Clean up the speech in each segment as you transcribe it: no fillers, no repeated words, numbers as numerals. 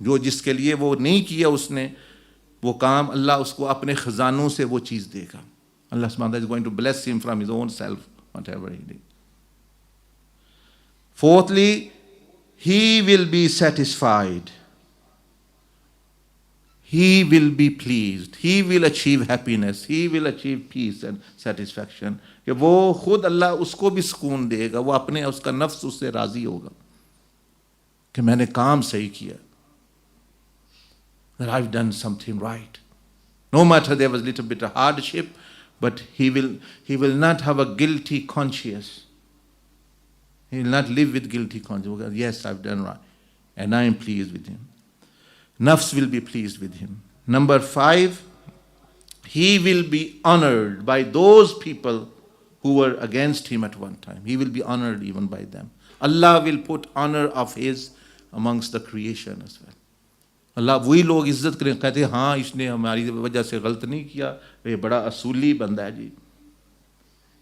جو جس کے لیے وہ نہیں کیا اس نے وہ کام، اللہ اس کو اپنے خزانوں سے وہ چیز دے گا. اللہ سبحانہ وتعالی is going to bless him from his own self, whatever he did. Fourthly, he will be satisfied. He will be pleased. He will achieve happiness. He will achieve peace and satisfaction. کہ وہ خود اللہ اس کو بھی سکون دے گا، وہ اپنے اس کا نفس اس سے راضی ہوگا کہ میں نے کام صحیح کیا. That I've done something right. No matter there was a little bit of hardship, but he will not have a guilty conscience. He will not live with guilty conscience. Yes, I've done right. And I am pleased with him. Nafs will be pleased with him. Number 5, he will be honored by those people who were against him at one time. He will be honored even by them. Allah will put honor of his amongst the creation as well. اللہ وہی لوگ عزت کریں، کہتے ہیں ہاں اس نے ہماری وجہ سے غلط نہیں کیا، یہ بڑا اصولی بندہ ہے جی،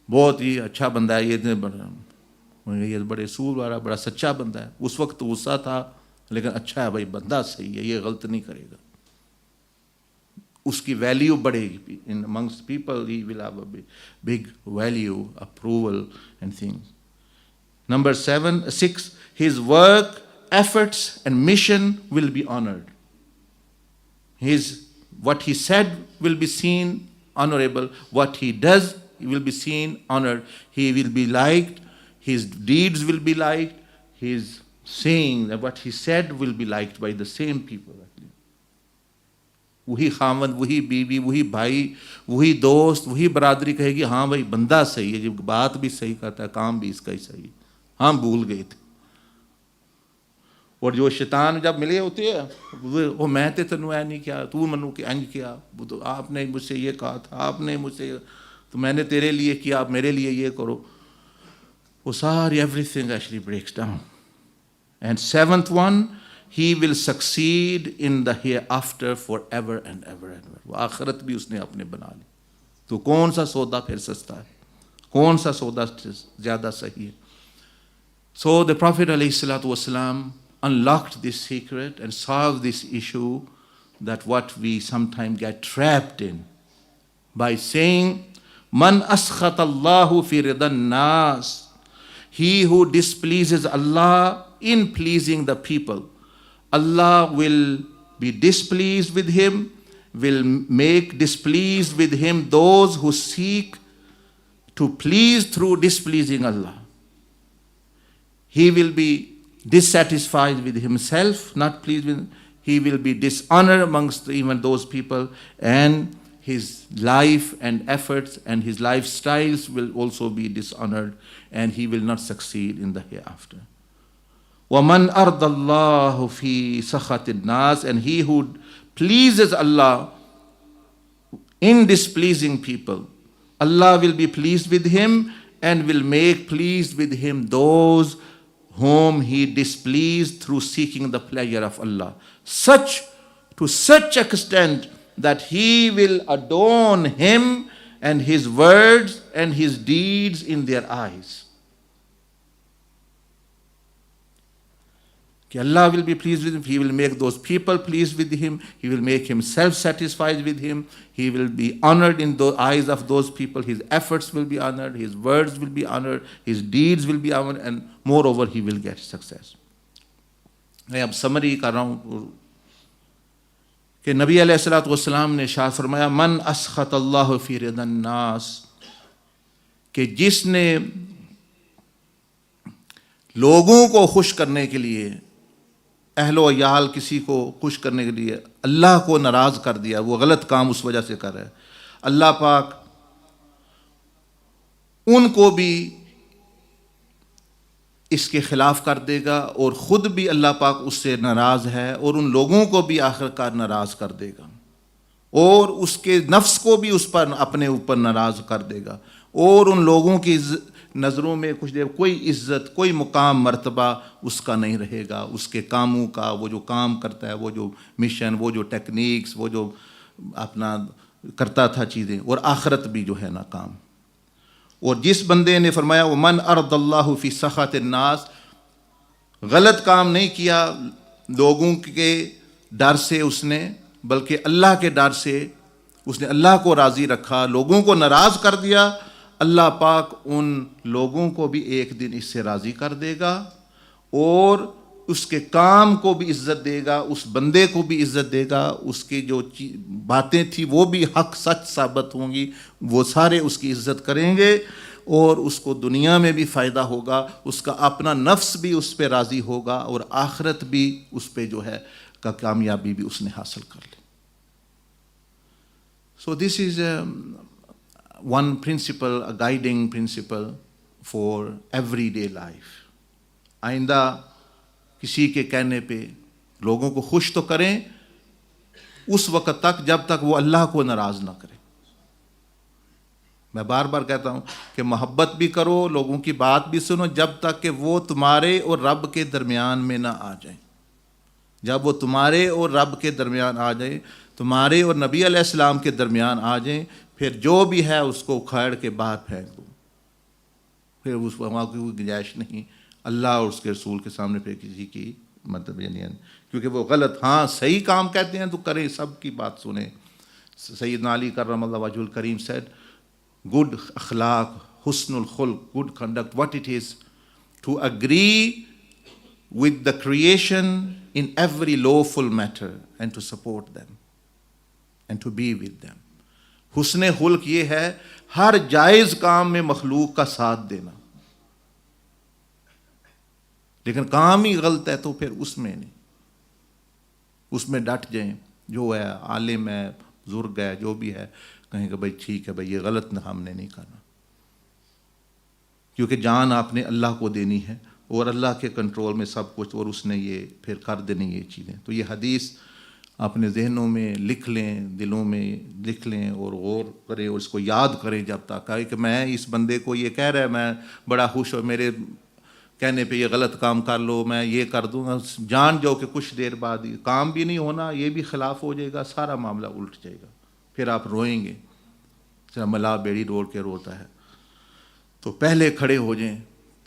بہت ہی اچھا بندہ ہے، یہ بڑے اصول والا بڑا سچا بندہ ہے. اس وقت غصہ تھا لیکن اچھا ہے بھائی، بندہ صحیح ہے، یہ غلط نہیں کرے گا. اس کی ویلیو بڑھے گی ان amongst people. He will have a big value, approval and things. Number 6, his work, efforts and mission will be honored. What he said will be seen honorable. What he does will be seen honored. He will be liked. His deeds will be liked. His saying that what he said will be liked by the same people. وہی خاوند، وہی بیوی، وہی بھائی، وہی دوست، وہی برادری کہے گی ہاں بھائی بندہ صحیح ہے، جب بات بھی صحیح کرتا ہے، کام بھی اس کا ہی صحیح ہے، ہم بھول گئے تھے. اور جو شیطان جب ملے ہوتے ہیں وہ میں تے تینوں اے نہیں کیا، تو منو کہ انج کیا، وہ تو آپ نے مجھ سے یہ کہا تھا، آپ نے مجھ سے، تو میں نے تیرے لیے کیا، آپ میرے لیے یہ کرو. وہ ساری everything actually breaks down. And 7th one, he will succeed in the hereafter forever and ever and ever. وہ آخرت بھی اس نے اپنے بنا لی. تو کون سا سودا پھر سستا ہے، کون سا سودا زیادہ صحیح ہے. So the Prophet ﷺ unlocked this secret and solved this issue, that what we sometimes get trapped in, by saying, Man askhat Allahu fi ridan nas, he who displeases Allah in pleasing the people, Allah will be displeased with him, will make displeased with him those who seek to please through displeasing Allah. He will be dissatisfied with himself, not pleased with him. He will be dishonored amongst even those people, and his life and efforts and his lifestyles will also be dishonored, and he will not succeed in the hereafter. وَمَنْ أَرْضَ اللَّهُ فِي سَخَطِ النَّاسِ, and he who pleases Allah in displeasing people, Allah will be pleased with him and will make pleased with him those whom he displeased through seeking the pleasure of Allah, to such extent that he will adorn him and his words and his deeds in their eyes. Allah will be pleased with him, he will make those people pleased with him, he will make himself satisfied with him, he will be honored in the eyes of those people, his efforts will be honored, his words will be honored, his deeds will be honored, and moreover he will get success. میں اب summary کر رہا ہوں کہ نبی علیہ الصلوۃ والسلام نے ارشاد فرمایا من اسخط اللہ فی رضا الناس، کہ جس نے لوگوں کو خوش کرنے کے لیے، اہل و عیال کسی کو خوش کرنے کے لیے اللہ کو ناراض کر دیا، وہ غلط کام اس وجہ سے کر رہا ہے، اللہ پاک ان کو بھی اس کے خلاف کر دے گا، اور خود بھی اللہ پاک اس سے ناراض ہے، اور ان لوگوں کو بھی آخر کار ناراض کر دے گا، اور اس کے نفس کو بھی اس پر اپنے اوپر ناراض کر دے گا، اور ان لوگوں کی نظروں میں کچھ دیر کوئی عزت، کوئی مقام مرتبہ اس کا نہیں رہے گا، اس کے کاموں کا، وہ جو کام کرتا ہے، وہ جو مشن، وہ جو ٹیکنیکس، وہ جو اپنا کرتا تھا چیزیں، اور آخرت بھی جو ہے نا کام. اور جس بندے نے فرمایا وَمَنْ أَرْضَ اللَّهُ فِي سَخَطِ النَّاسِ، غلط کام نہیں کیا، لوگوں کے ڈر سے اس نے، بلکہ اللہ کے ڈر سے اس نے اللہ کو راضی رکھا، لوگوں کو ناراض کر دیا، اللہ پاک ان لوگوں کو بھی ایک دن اس سے راضی کر دے گا، اور اس کے کام کو بھی عزت دے گا، اس بندے کو بھی عزت دے گا، اس کی جو باتیں تھیں وہ بھی حق سچ ثابت ہوں گی، وہ سارے اس کی عزت کریں گے، اور اس کو دنیا میں بھی فائدہ ہوگا، اس کا اپنا نفس بھی اس پہ راضی ہوگا، اور آخرت بھی اس پہ جو ہے کا کامیابی بھی اس نے حاصل کر لی۔ So this is one principle, a guiding principle for everyday life. آئندہ کسی کے کہنے پہ لوگوں کو خوش تو کریں اس وقت تک جب تک وہ اللہ کو ناراض نہ کرے۔ میں بار بار کہتا ہوں کہ محبت بھی کرو، لوگوں کی بات بھی سنو، جب تک کہ وہ تمہارے اور رب کے درمیان میں نہ آ جائیں۔ جب وہ تمہارے اور رب کے درمیان آ جائیں، تمہارے اور نبی علیہ السلام کے درمیان آ جائیں، پھر جو بھی ہے اس کو اکھاڑ کے باہر پھینک دو، پھر اس وہاں کی کوئی گنجائش نہیں اللہ اور اس کے رسول کے سامنے پہ کسی کی مطلب یعنی کیونکہ وہ غلط، ہاں صحیح کام کہتے ہیں تو کریں، سب کی بات سنیں۔ سیدنا علی کرم اللہ وجہ الکریم said good اخلاق، حسن الخلق، good conduct, what it is to agree with the creation in every lawful matter and to support them and to be with them. حسن خلق یہ ہے ہر جائز کام میں مخلوق کا ساتھ دینا، لیکن کام ہی غلط ہے تو پھر اس میں نہیں، اس میں ڈٹ جائیں، جو ہے عالم ہے، بزرگ ہے، جو بھی ہے، کہیں کہ بھائی ٹھیک ہے بھائی یہ غلط نہ، ہم نے نہیں کرنا، کیونکہ جان آپ نے اللہ کو دینی ہے اور اللہ کے کنٹرول میں سب کچھ، اور اس نے یہ پھر کر دینی یہ چیزیں۔ تو یہ حدیث اپنے ذہنوں میں لکھ لیں، دلوں میں لکھ لیں اور غور کریں اور اس کو یاد کریں جب تک کہ میں اس بندے کو یہ کہہ رہا ہے، میں بڑا خوش ہوں، میرے کہنے پہ یہ غلط کام کر لو، میں یہ کر دوں گا، جان جاؤ کہ کچھ دیر بعد کام بھی نہیں ہونا، یہ بھی خلاف ہو جائے گا، سارا معاملہ الٹ جائے گا، پھر آپ روئیں گے، ملا بیڑی روڑ کے روتا ہے۔ تو پہلے کھڑے ہو جائیں،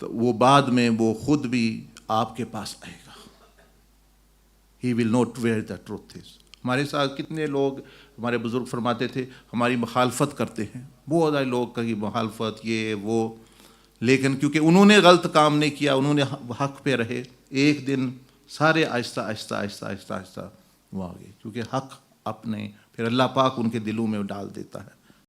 تو وہ بعد میں وہ خود بھی آپ کے پاس آئے گا۔ He will not where the truth is. ہمارے ساتھ کتنے لوگ، ہمارے بزرگ فرماتے تھے ہماری مخالفت کرتے ہیں، بہت سارے لوگ کہیں مخالفت یہ وہ، لیکن کیونکہ انہوں نے غلط کام نہیں کیا، انہوں نے حق پہ رہے، ایک دن سارے آہستہ آہستہ آہستہ آہستہ آہستہ وہ آ گئے، کیونکہ حق اپنے پھر اللہ پاک ان کے دلوں میں ڈال دیتا ہے۔